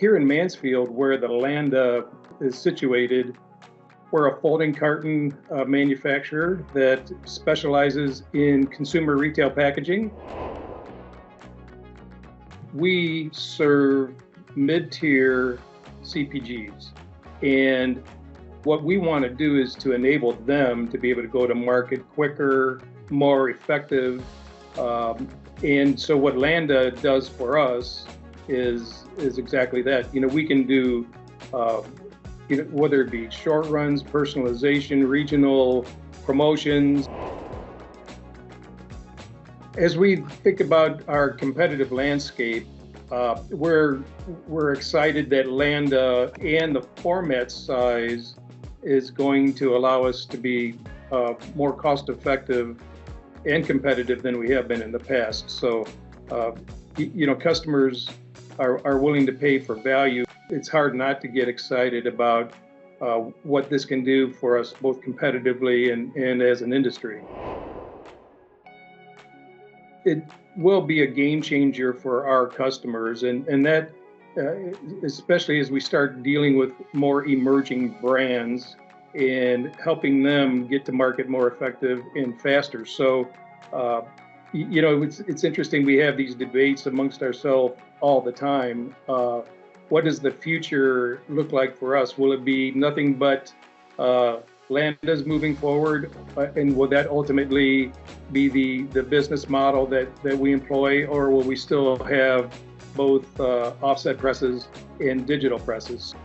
Here in Mansfield, where the Landa is situated, we're a folding carton manufacturer that specializes in consumer retail packaging. We serve mid-tier CPGs, and what we want to do is to enable them to be able to go to market quicker, more effective. And so what Landa does for us is exactly that. We can do whether it be short runs, personalization, regional promotions. As we think about our competitive landscape, we're excited that Landa and the format size is going to allow us to be more cost effective and competitive than we have been in the past. So, customers are willing to pay for value. It's hard not to get excited about what this can do for us both competitively and as an industry. It will be a game changer for our customers, and that especially as we start dealing with more emerging brands and helping them get to market more effective and faster. So, it's interesting. We have these debates amongst ourselves all the time. What does the future look like for us? Will it be nothing but Landa's moving forward, and will that ultimately be the business model that we employ, or will we still have both offset presses and digital presses?